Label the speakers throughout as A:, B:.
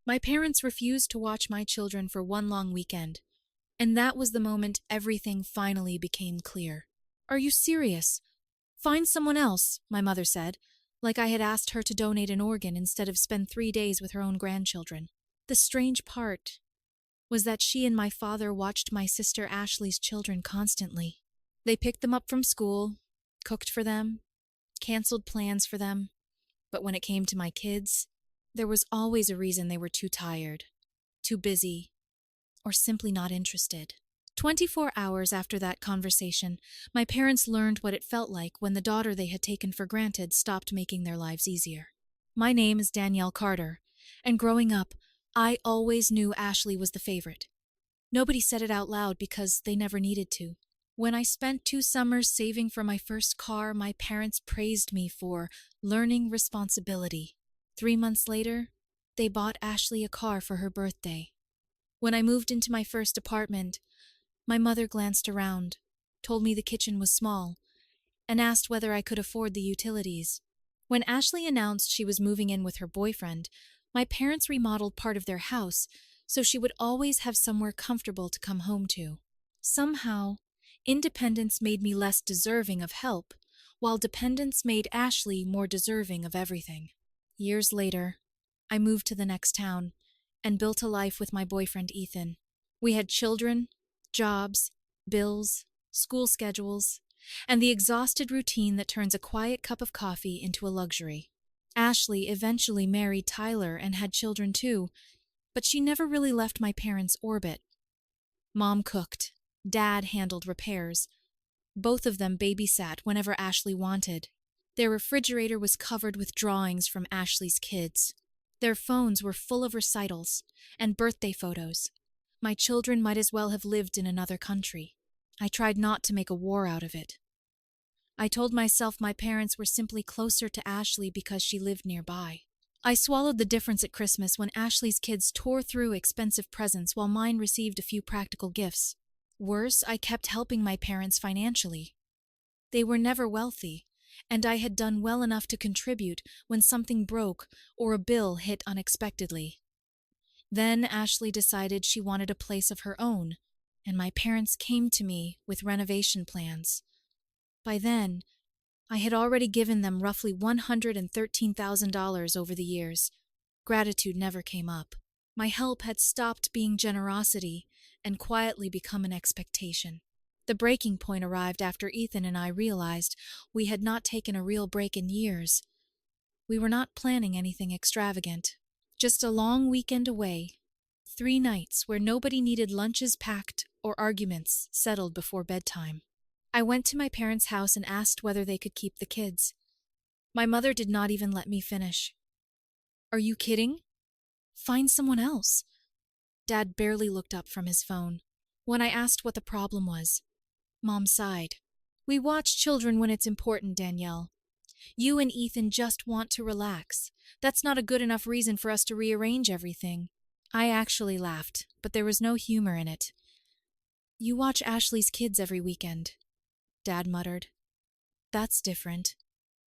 A: My parents refused to watch my children for one long weekend, and that was the moment everything finally became clear. "Are you serious? Find someone else," my mother said, like I had asked her to donate an organ instead of spend 3 days with her own grandchildren. The strange part was that she and my father watched my sister Ashley's children constantly. They picked them up from school, cooked for them, canceled plans for them, but when it came to my kids, there was always a reason they were too tired, too busy, or simply not interested. 24 hours after that conversation, my parents learned what it felt like when the daughter they had taken for granted stopped making their lives easier. My name is Danielle Carter, and growing up, I always knew Ashley was the favorite. Nobody said it out loud because they never needed to. When I spent 2 summers saving for my first car, my parents praised me for learning responsibility. 3 months later, they bought Ashley a car for her birthday. When I moved into my first apartment, my mother glanced around, told me the kitchen was small, and asked whether I could afford the utilities. When Ashley announced she was moving in with her boyfriend, my parents remodeled part of their house so she would always have somewhere comfortable to come home to. Somehow, independence made me less deserving of help, while dependence made Ashley more deserving of everything. Years later, I moved to the next town and built a life with my boyfriend Ethan. We had children, jobs, bills, school schedules, and the exhausted routine that turns a quiet cup of coffee into a luxury. Ashley eventually married Tyler and had children too, but she never really left my parents' orbit. Mom cooked, Dad handled repairs. Both of them babysat whenever Ashley wanted. Their refrigerator was covered with drawings from Ashley's kids. Their phones were full of recitals and birthday photos. My children might as well have lived in another country. I tried not to make a war out of it. I told myself my parents were simply closer to Ashley because she lived nearby. I swallowed the difference at Christmas when Ashley's kids tore through expensive presents while mine received a few practical gifts. Worse, I kept helping my parents financially. They were never wealthy, and I had done well enough to contribute when something broke or a bill hit unexpectedly. Then Ashley decided she wanted a place of her own, and my parents came to me with renovation plans. By then, I had already given them roughly $113,000 over the years. Gratitude never came up. My help had stopped being generosity and quietly become an expectation. The breaking point arrived after Ethan and I realized we had not taken a real break in years. We were not planning anything extravagant, just a long weekend away, 3 nights where nobody needed lunches packed or arguments settled before bedtime. I went to my parents' house and asked whether they could keep the kids. My mother did not even let me finish. "Are you kidding? Find someone else." Dad barely looked up from his phone. When I asked what the problem was, Mom sighed. "We watch children when it's important, Danielle. You and Ethan just want to relax. That's not a good enough reason for us to rearrange everything." I actually laughed, but there was no humor in it. "You watch Ashley's kids every weekend," Dad muttered. "That's different."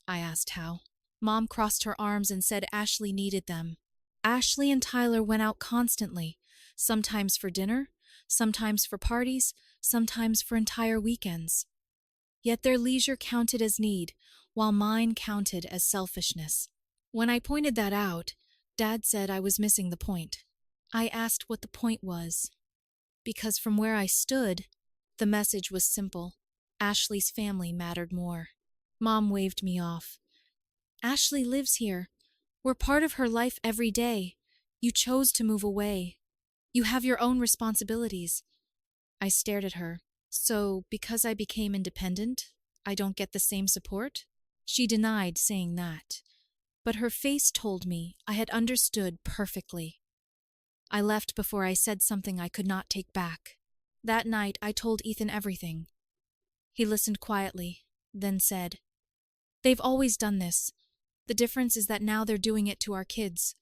A: I asked how. Mom crossed her arms and said Ashley needed them. Ashley and Tyler went out constantly, sometimes for dinner, sometimes for parties, sometimes for entire weekends. Yet their leisure counted as need, while mine counted as selfishness. When I pointed that out, Dad said I was missing the point. I asked what the point was, because from where I stood, the message was simple. Ashley's family mattered more. Mom waved me off. "Ashley lives here. We're part of her life every day. You chose to move away. You have your own responsibilities." I stared at her. "So, because I became independent, I don't get the same support?" She denied saying that, but her face told me I had understood perfectly. I left before I said something I could not take back. That night, I told Ethan everything. He listened quietly, then said, "They've always done this. The difference is that now they're doing it to our kids."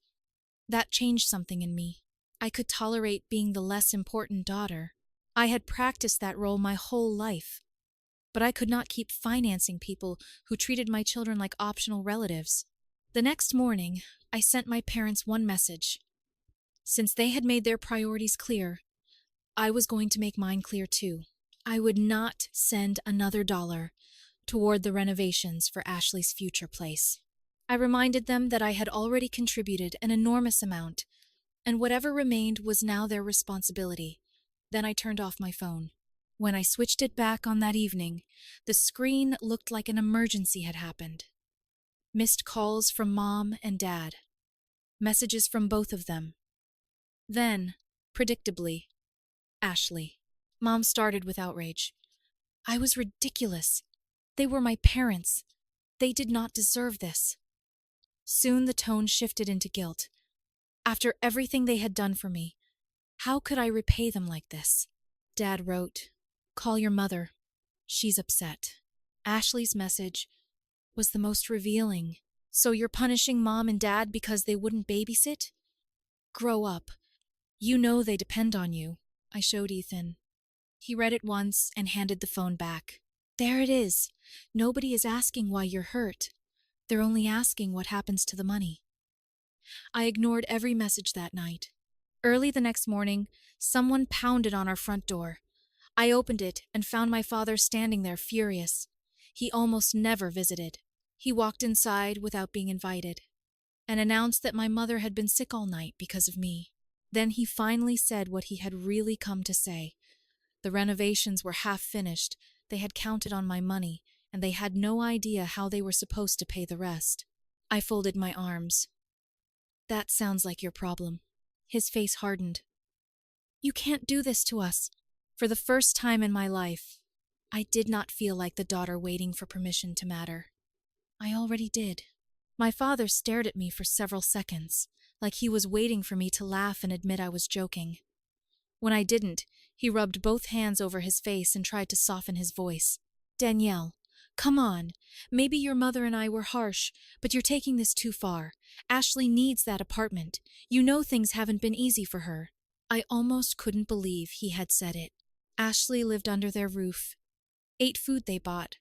A: That changed something in me. I could tolerate being the less important daughter. I had practiced that role my whole life. But I could not keep financing people who treated my children like optional relatives. The next morning, I sent my parents one message. Since they had made their priorities clear, I was going to make mine clear too. I would not send another dollar toward the renovations for Ashley's future place. I reminded them that I had already contributed an enormous amount, and whatever remained was now their responsibility. Then I turned off my phone. When I switched it back on that evening, the screen looked like an emergency had happened. Missed calls from Mom and Dad. Messages from both of them. Then, predictably, Ashley. Mom started with outrage. I was ridiculous. They were my parents. They did not deserve this. Soon the tone shifted into guilt. After everything they had done for me, how could I repay them like this? Dad wrote, "Call your mother. She's upset." Ashley's message was the most revealing. "So you're punishing Mom and Dad because they wouldn't babysit? Grow up. You know they depend on you." I showed Ethan. He read it once and handed the phone back. "There it is. Nobody is asking why you're hurt. They're only asking what happens to the money." I ignored every message that night. Early the next morning, someone pounded on our front door. I opened it and found my father standing there furious. He almost never visited. He walked inside without being invited and announced that my mother had been sick all night because of me. Then he finally said what he had really come to say. The renovations were half finished, they had counted on my money, and they had no idea how they were supposed to pay the rest. I folded my arms. "That sounds like your problem." His face hardened. "You can't do this to us." For the first time in my life, I did not feel like the daughter waiting for permission to matter. I already did. My father stared at me for several seconds, like he was waiting for me to laugh and admit I was joking. When I didn't, he rubbed both hands over his face and tried to soften his voice. "Danielle, come on. Maybe your mother and I were harsh, but you're taking this too far. Ashley needs that apartment. You know things haven't been easy for her." I almost couldn't believe he had said it. Ashley lived under their roof, ate food they bought,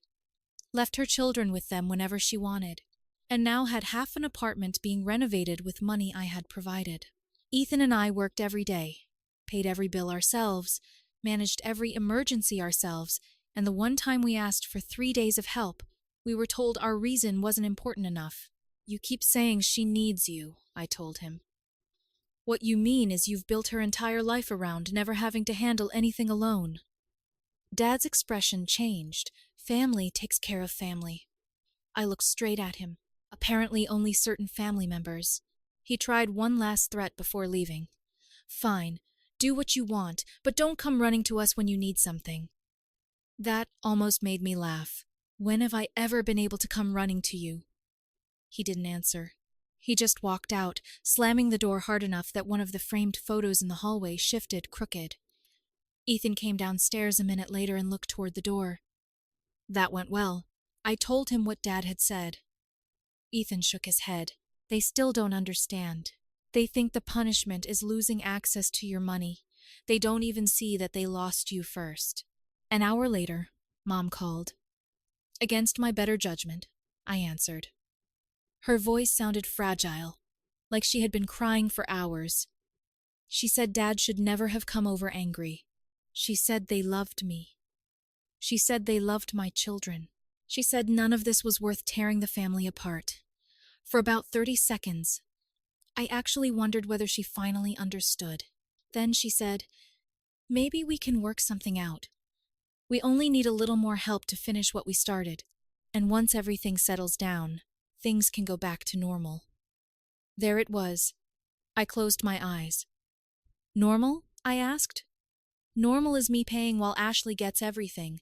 A: left her children with them whenever she wanted, and now had half an apartment being renovated with money I had provided. Ethan and I worked every day, paid every bill ourselves, managed every emergency ourselves, and the one time we asked for 3 days of help, we were told our reason wasn't important enough. "You keep saying she needs you," I told him. "What you mean is you've built her entire life around never having to handle anything alone." Dad's expression changed. Family takes care of family. I looked straight at him. Apparently only certain family members. He tried one last threat before leaving. "Fine, do what you want, but don't come running to us when you need something." That almost made me laugh. "When have I ever been able to come running to you?" He didn't answer. He just walked out, slamming the door hard enough that one of the framed photos in the hallway shifted crooked. Ethan came downstairs a minute later and looked toward the door. That went well. I told him what Dad had said. Ethan shook his head. "They still don't understand. They think the punishment is losing access to your money. They don't even see that they lost you first." An hour later, Mom called. Against my better judgment, I answered. Her voice sounded fragile, like she had been crying for hours. She said Dad should never have come over angry. She said they loved me. She said they loved my children. She said none of this was worth tearing the family apart. For about 30 seconds, I actually wondered whether she finally understood. Then she said, "Maybe we can work something out. We only need a little more help to finish what we started, and once everything settles down, things can go back to normal." There it was. I closed my eyes. "Normal?" I asked. "Normal is me paying while Ashley gets everything.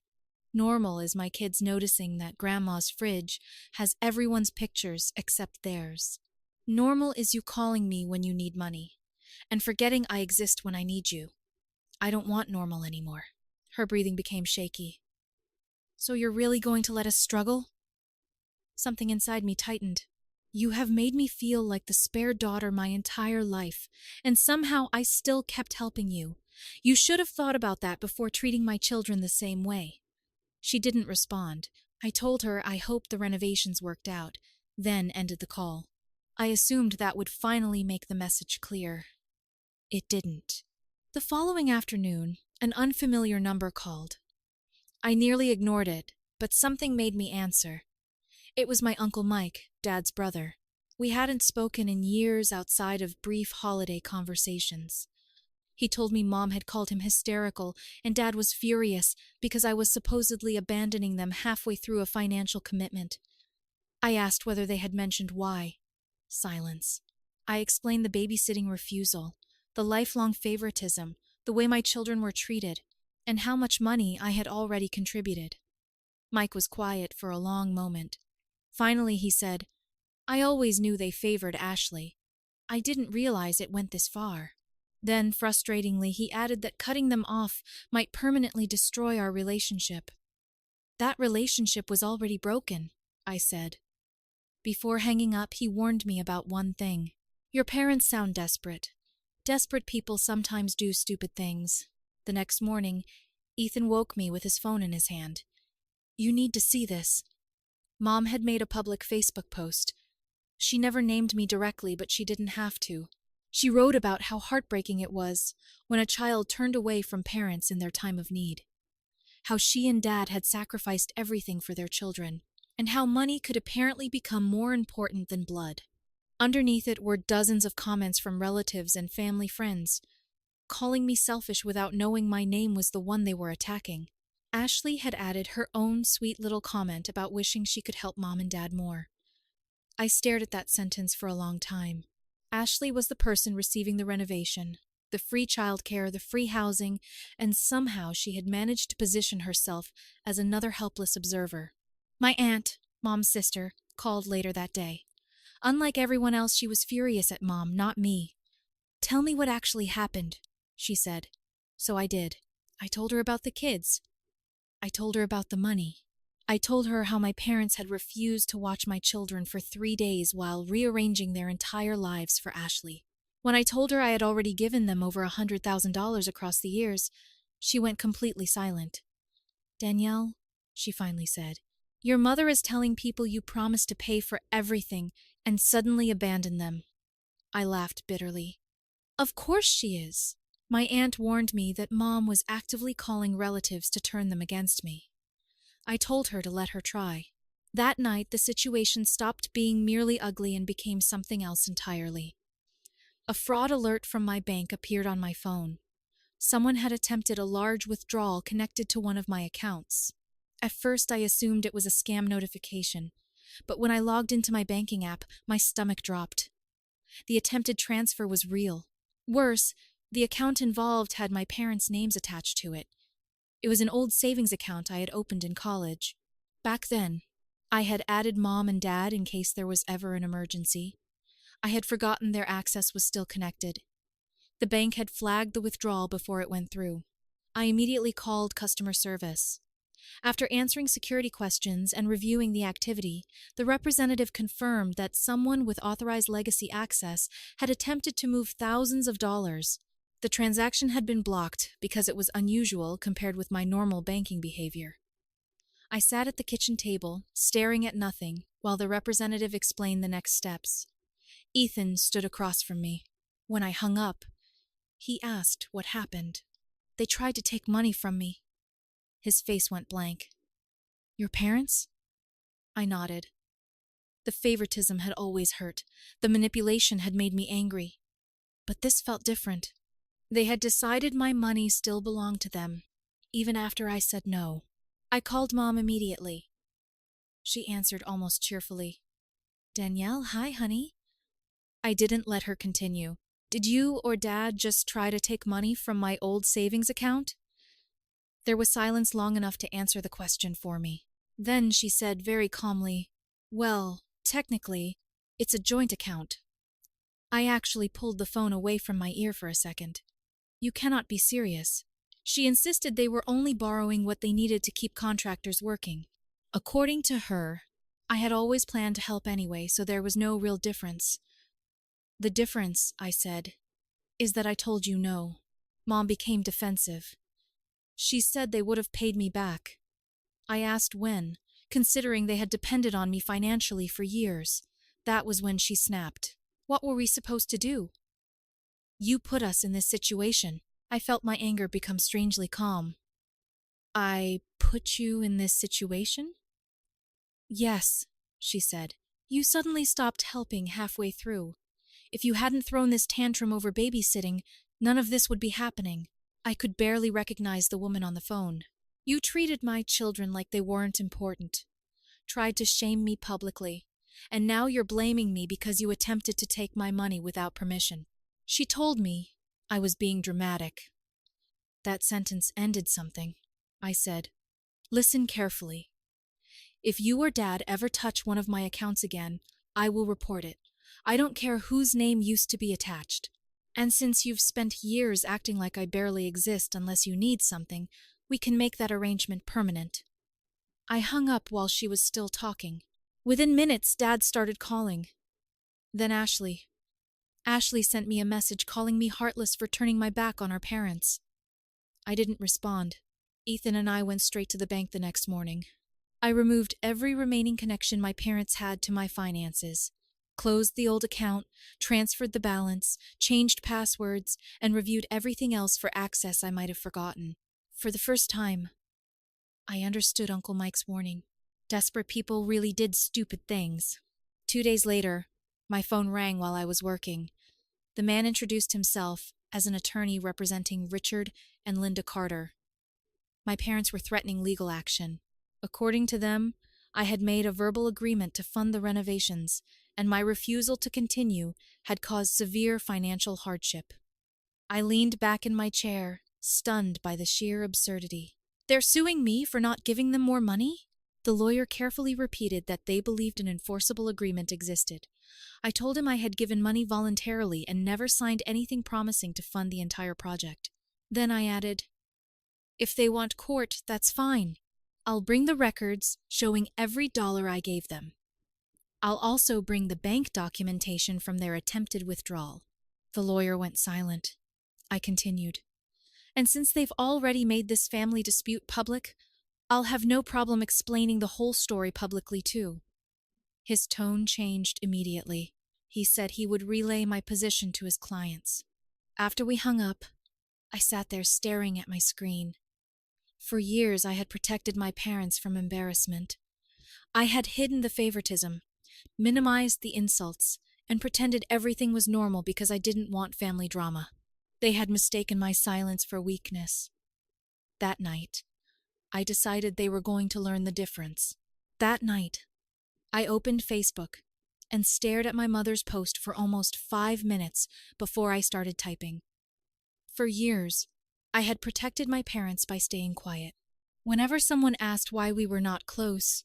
A: Normal is my kids noticing that Grandma's fridge has everyone's pictures except theirs. Normal is you calling me when you need money, and forgetting I exist when I need you. I don't want normal anymore." Her breathing became shaky. "So you're really going to let us struggle?" Something inside me tightened. "You have made me feel like the spare daughter my entire life, and somehow I still kept helping you. You should have thought about that before treating my children the same way." She didn't respond. I told her I hoped the renovations worked out, then ended the call. I assumed that would finally make the message clear. it didn't. The following afternoon, an unfamiliar number called. I nearly ignored it, but something made me answer. It was my Uncle Mike, Dad's brother. We hadn't spoken in years outside of brief holiday conversations. He told me Mom had called him hysterical and Dad was furious because I was supposedly abandoning them halfway through a financial commitment. I asked whether they had mentioned why. Silence. I explained the babysitting refusal, the lifelong favoritism, the way my children were treated, and how much money I had already contributed. Mike was quiet for a long moment. Finally he said, I always knew they favored Ashley. I didn't realize it went this far. Then, frustratingly, he added that cutting them off might permanently destroy our relationship. That relationship was already broken, I said. Before hanging up, he warned me about one thing. Your parents sound desperate. Desperate people sometimes do stupid things. The next morning, Ethan woke me with his phone in his hand. You need to see this. Mom had made a public Facebook post. She never named me directly, but she didn't have to. She wrote about how heartbreaking it was when a child turned away from parents in their time of need. How she and Dad had sacrificed everything for their children, and how money could apparently become more important than blood. Underneath it were dozens of comments from relatives and family friends, calling me selfish without knowing my name was the one they were attacking. Ashley had added her own sweet little comment about wishing she could help Mom and Dad more. I stared at that sentence for a long time. Ashley was the person receiving the renovation, the free childcare, the free housing, and somehow she had managed to position herself as another helpless observer. My aunt, Mom's sister, called later that day. Unlike everyone else, she was furious at Mom, not me. Tell me what actually happened, she said. So I did. I told her about the kids. I told her about the money. I told her how my parents had refused to watch my children for 3 days while rearranging their entire lives for Ashley. When I told her I had already given them over $100,000 across the years, she went completely silent. Danielle, she finally said, your mother is telling people you promised to pay for everything and suddenly abandon them. I laughed bitterly. Of course she is. My aunt warned me that Mom was actively calling relatives to turn them against me. I told her to let her try. That night, the situation stopped being merely ugly and became something else entirely. A fraud alert from my bank appeared on my phone. Someone had attempted a large withdrawal connected to one of my accounts. At first, I assumed it was a scam notification, but when I logged into my banking app, my stomach dropped. The attempted transfer was real. Worse, the account involved had my parents' names attached to it. It was an old savings account I had opened in college. Back then, I had added Mom and Dad in case there was ever an emergency. I had forgotten their access was still connected. The bank had flagged the withdrawal before it went through. I immediately called customer service. After answering security questions and reviewing the activity, the representative confirmed that someone with authorized legacy access had attempted to move thousands of dollars. The transaction had been blocked because it was unusual compared with my normal banking behavior. I sat at the kitchen table, staring at nothing, while the representative explained the next steps. Ethan stood across from me. When I hung up, he asked what happened. They tried to take money from me. His face went blank. Your parents? I nodded. The favoritism had always hurt. The manipulation had made me angry. But this felt different. They had decided my money still belonged to them, even after I said no. I called Mom immediately. She answered almost cheerfully. Danielle, hi, honey. I didn't let her continue. Did you or Dad just try to take money from my old savings account? There was silence long enough to answer the question for me. Then she said very calmly, well, technically, it's a joint account. I actually pulled the phone away from my ear for a second. You cannot be serious. She insisted they were only borrowing what they needed to keep contractors working. According to her, I had always planned to help anyway, so there was no real difference. The difference, I said, is that I told you no. Mom became defensive. She said they would have paid me back. I asked when, considering they had depended on me financially for years. That was when she snapped. What were we supposed to do? You put us in this situation. I felt my anger become strangely calm. I put you in this situation? Yes, she said. You suddenly stopped helping halfway through. If you hadn't thrown this tantrum over babysitting, none of this would be happening. I could barely recognize the woman on the phone. You treated my children like they weren't important, tried to shame me publicly, and now you're blaming me because you attempted to take my money without permission. She told me I was being dramatic. That sentence ended something. I said, "Listen carefully. If you or Dad ever touch one of my accounts again, I will report it. I don't care whose name used to be attached. And since you've spent years acting like I barely exist unless you need something, we can make that arrangement permanent." I hung up while she was still talking. Within minutes, Dad started calling. Then Ashley. Ashley sent me a message calling me heartless for turning my back on our parents. I didn't respond. Ethan and I went straight to the bank the next morning. I removed every remaining connection my parents had to my finances, closed the old account, transferred the balance, changed passwords, and reviewed everything else for access I might have forgotten. For the first time, I understood Uncle Mike's warning. Desperate people really did stupid things. 2 days later, my phone rang while I was working. The man introduced himself as an attorney representing Richard and Linda Carter. My parents were threatening legal action. According to them, I had made a verbal agreement to fund the renovations, and my refusal to continue had caused severe financial hardship. I leaned back in my chair, stunned by the sheer absurdity. "They're suing me for not giving them more money?" The lawyer carefully repeated that they believed an enforceable agreement existed. I told him I had given money voluntarily and never signed anything promising to fund the entire project. Then I added, "If they want court, that's fine. I'll bring the records showing every dollar I gave them. I'll also bring the bank documentation from their attempted withdrawal." The lawyer went silent. I continued, "And since they've already made this family dispute public, I'll have no problem explaining the whole story publicly too." His tone changed immediately. He said he would relay my position to his clients. After we hung up, I sat there staring at my screen. For years, I had protected my parents from embarrassment. I had hidden the favoritism, minimized the insults, and pretended everything was normal because I didn't want family drama. They had mistaken my silence for weakness. That night, I decided they were going to learn the difference. That night, I opened Facebook and stared at my mother's post for almost 5 minutes before I started typing. For years, I had protected my parents by staying quiet. Whenever someone asked why we were not close,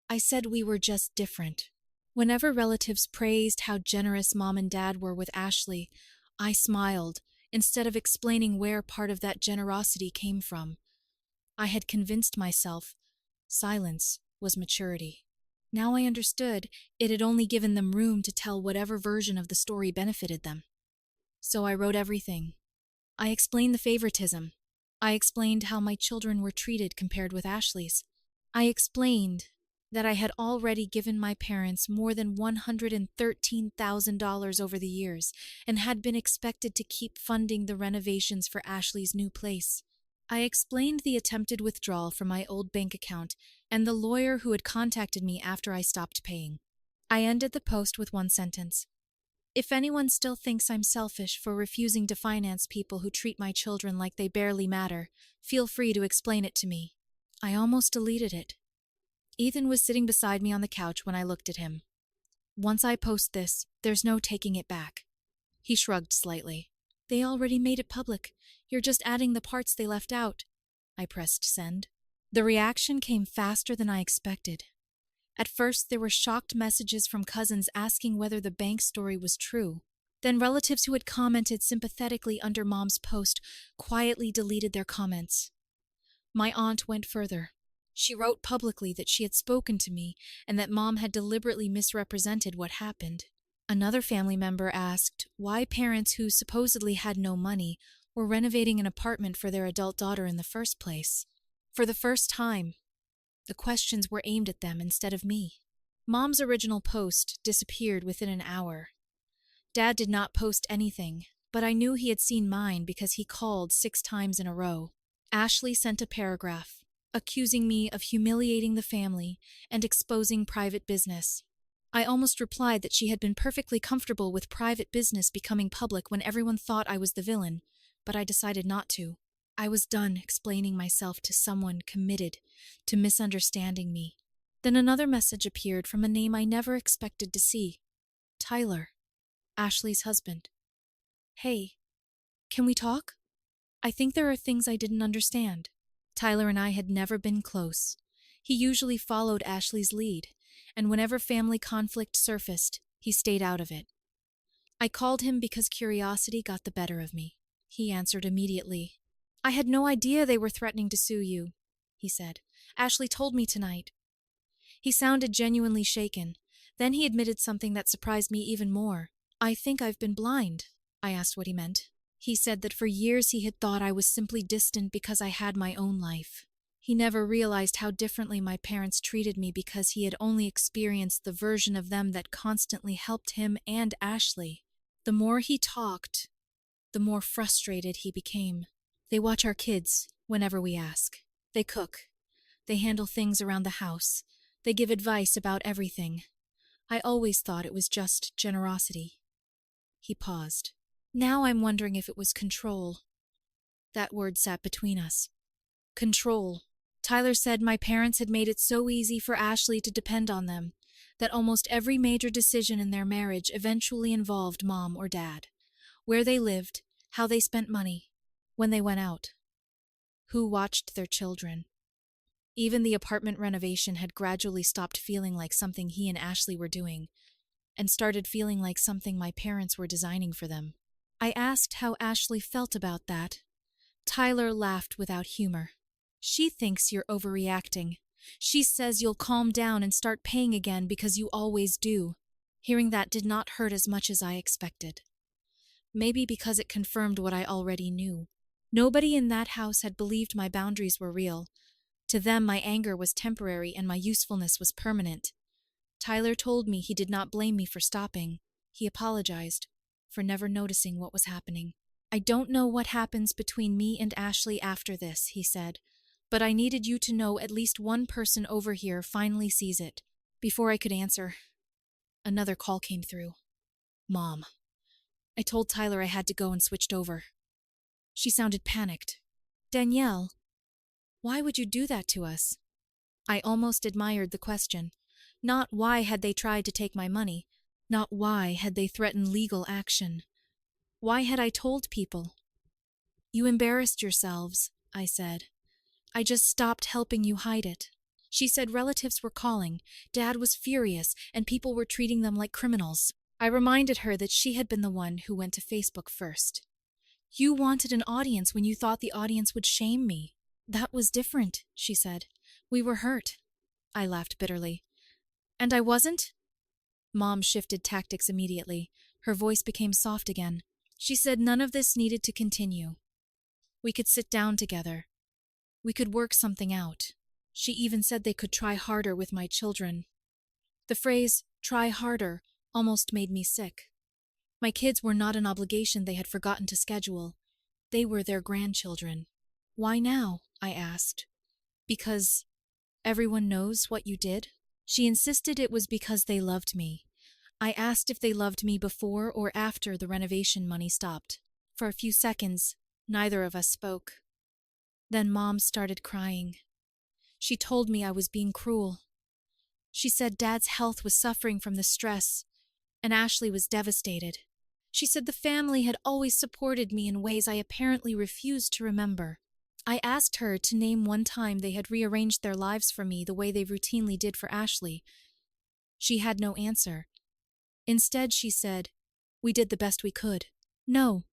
A: I said we were just different. Whenever relatives praised how generous Mom and Dad were with Ashley, I smiled instead of explaining where part of that generosity came from. I had convinced myself silence was maturity. Now I understood it had only given them room to tell whatever version of the story benefited them. So I wrote everything. I explained the favoritism. I explained how my children were treated compared with Ashley's. I explained that I had already given my parents more than $113,000 over the years and had been expected to keep funding the renovations for Ashley's new place. I explained the attempted withdrawal from my old bank account and the lawyer who had contacted me after I stopped paying. I ended the post with one sentence. "If anyone still thinks I'm selfish for refusing to finance people who treat my children like they barely matter, feel free to explain it to me." I almost deleted it. Ethan was sitting beside me on the couch when I looked at him. "Once I post this, there's no taking it back." He shrugged slightly. "They already made it public. You're just adding the parts they left out." I pressed send. The reaction came faster than I expected. At first, there were shocked messages from cousins asking whether the bank story was true. Then relatives who had commented sympathetically under Mom's post quietly deleted their comments. My aunt went further. She wrote publicly that she had spoken to me and that Mom had deliberately misrepresented what happened. Another family member asked why parents who supposedly had no money were renovating an apartment for their adult daughter in the first place. For the first time, the questions were aimed at them instead of me. Mom's original post disappeared within an hour. Dad did not post anything, but I knew he had seen mine because he called 6 times in a row. Ashley sent a paragraph, accusing me of humiliating the family and exposing private business. I almost replied that she had been perfectly comfortable with private business becoming public when everyone thought I was the villain, but I decided not to. I was done explaining myself to someone committed to misunderstanding me. Then another message appeared from a name I never expected to see. Tyler, Ashley's husband. Hey, can we talk? I think there are things I didn't understand. Tyler and I had never been close. He usually followed Ashley's lead, and whenever family conflict surfaced, he stayed out of it. I called him because curiosity got the better of me. He answered immediately. I had no idea they were threatening to sue you, he said. Ashley told me tonight. He sounded genuinely shaken. Then he admitted something that surprised me even more. I think I've been blind. I asked what he meant. He said that for years he had thought I was simply distant because I had my own life. He never realized how differently my parents treated me because he had only experienced the version of them that constantly helped him and Ashley. The more he talked, the more frustrated he became. They watch our kids whenever we ask. They cook. They handle things around the house. They give advice about everything. I always thought it was just generosity. He paused. Now I'm wondering if it was control. That word sat between us. Control. Tyler said my parents had made it so easy for Ashley to depend on them that almost every major decision in their marriage eventually involved mom or dad. Where they lived, how they spent money, when they went out, who watched their children. Even the apartment renovation had gradually stopped feeling like something he and Ashley were doing and started feeling like something my parents were designing for them. I asked how Ashley felt about that. Tyler laughed without humor. She thinks you're overreacting. She says you'll calm down and start paying again because you always do. Hearing that did not hurt as much as I expected. Maybe because it confirmed what I already knew. Nobody in that house had believed my boundaries were real. To them, my anger was temporary and my usefulness was permanent. Tyler told me he did not blame me for stopping. He apologized for never noticing what was happening. I don't know what happens between me and Ashley after this, he said, but I needed you to know at least one person over here finally sees it. Before I could answer, another call came through. Mom. I told Tyler I had to go and switched over. She sounded panicked. Danielle, why would you do that to us? I almost admired the question. Not why had they tried to take my money, not why had they threatened legal action. Why had I told people? You embarrassed yourselves, I said. I just stopped helping you hide it. She said relatives were calling, Dad was furious, and people were treating them like criminals. I reminded her that she had been the one who went to Facebook first. You wanted an audience when you thought the audience would shame me. That was different, she said. We were hurt. I laughed bitterly. And I wasn't? Mom shifted tactics immediately. Her voice became soft again. She said none of this needed to continue. We could sit down together. We could work something out. She even said they could try harder with my children. The phrase, try harder, almost made me sick. My kids were not an obligation they had forgotten to schedule. They were their grandchildren. Why now? I asked. Because everyone knows what you did? She insisted it was because they loved me. I asked if they loved me before or after the renovation money stopped. For a few seconds, neither of us spoke. Then Mom started crying. She told me I was being cruel. She said Dad's health was suffering from the stress, and Ashley was devastated. She said the family had always supported me in ways I apparently refused to remember. I asked her to name one time they had rearranged their lives for me the way they routinely did for Ashley. She had no answer. Instead, she said, "We did the best we could." "No,"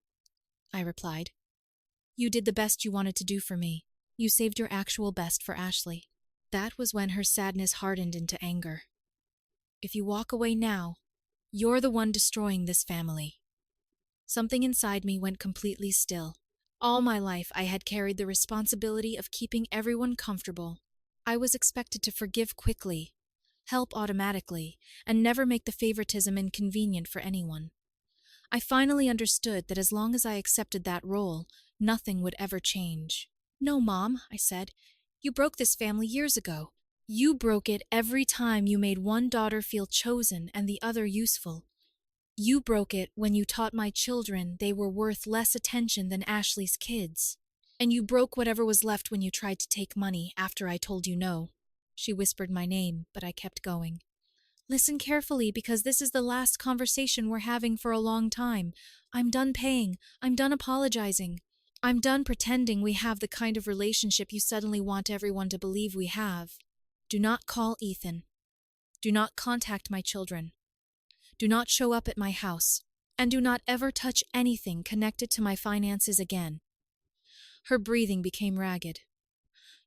A: I replied. "You did the best you wanted to do for me. You saved your actual best for Ashley." That was when her sadness hardened into anger. "If you walk away now, you're the one destroying this family." Something inside me went completely still. All my life I had carried the responsibility of keeping everyone comfortable. I was expected to forgive quickly, help automatically, and never make the favoritism inconvenient for anyone. I finally understood that as long as I accepted that role, nothing would ever change. "No, Mom," I said. "You broke this family years ago. You broke it every time you made one daughter feel chosen and the other useful. You broke it when you taught my children they were worth less attention than Ashley's kids. And you broke whatever was left when you tried to take money after I told you no." She whispered my name, but I kept going. "Listen carefully, because this is the last conversation we're having for a long time. I'm done paying. I'm done apologizing. I'm done pretending we have the kind of relationship you suddenly want everyone to believe we have. Do not call Ethan. Do not contact my children. Do not show up at my house. And do not ever touch anything connected to my finances again." Her breathing became ragged.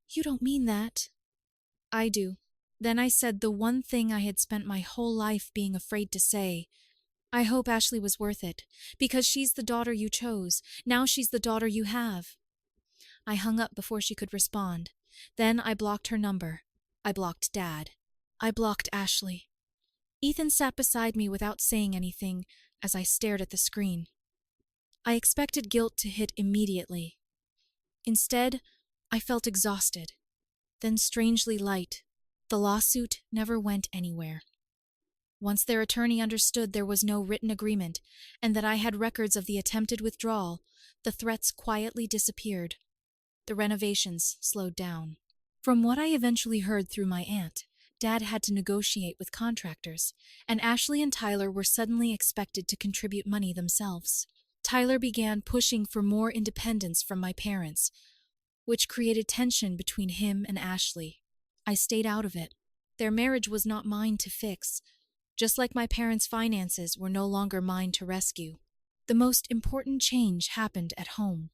A: "You don't mean that." "I do." Then I said the one thing I had spent my whole life being afraid to say. "I hope Ashley was worth it, because she's the daughter you chose. Now she's the daughter you have." I hung up before she could respond. Then I blocked her number. I blocked Dad. I blocked Ashley. Ethan sat beside me without saying anything as I stared at the screen. I expected guilt to hit immediately. Instead, I felt exhausted, then strangely light. The lawsuit never went anywhere. Once their attorney understood there was no written agreement and that I had records of the attempted withdrawal, the threats quietly disappeared. The renovations slowed down. From what I eventually heard through my aunt, Dad had to negotiate with contractors, and Ashley and Tyler were suddenly expected to contribute money themselves. Tyler began pushing for more independence from my parents, which created tension between him and Ashley. I stayed out of it. Their marriage was not mine to fix, just like my parents' finances were no longer mine to rescue. The most important change happened at home.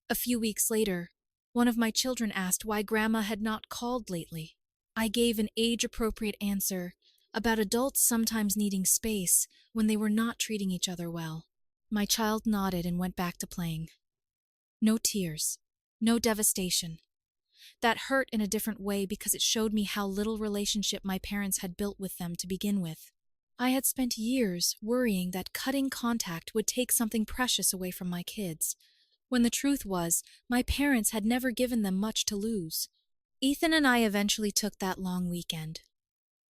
A: A few weeks later, one of my children asked why Grandma had not called lately. I gave an age-appropriate answer about adults sometimes needing space when they were not treating each other well. My child nodded and went back to playing. No tears, no devastation. That hurt in a different way because it showed me how little relationship my parents had built with them to begin with. I had spent years worrying that cutting contact would take something precious away from my kids, when the truth was, my parents had never given them much to lose. Ethan and I eventually took that long weekend.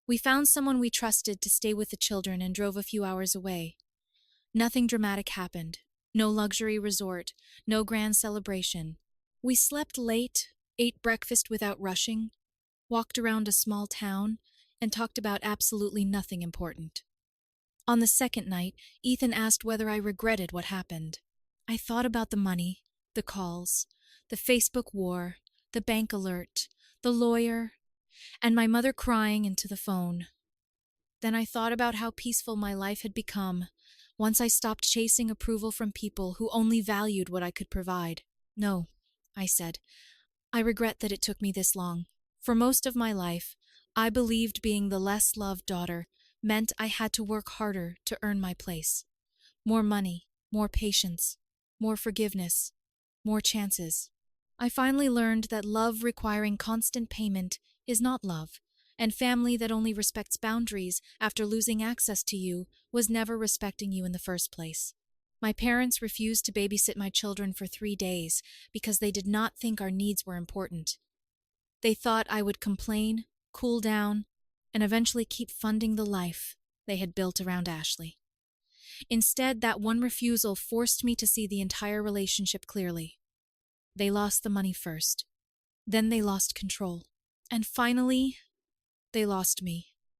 A: We found someone we trusted to stay with the children and drove a few hours away. Nothing dramatic happened. No luxury resort, no grand celebration. We slept late, ate breakfast without rushing, walked around a small town, and talked about absolutely nothing important. On the second night, Ethan asked whether I regretted what happened. I thought about the money, the calls, the Facebook war, the bank alert, the lawyer, and my mother crying into the phone. Then I thought about how peaceful my life had become once I stopped chasing approval from people who only valued what I could provide. "No," I said. "I regret that it took me this long. For most of my life, I believed being the less loved daughter meant I had to work harder to earn my place. More money, more patience, more forgiveness, more chances. I finally learned that love requiring constant payment is not love, and family that only respects boundaries after losing access to you was never respecting you in the first place. My parents refused to babysit my children for 3 days because they did not think our needs were important. They thought I would complain, cool down, and eventually keep funding the life they had built around Ashley. Instead, that one refusal forced me to see the entire relationship clearly. They lost the money first. Then they lost control. And finally, they lost me.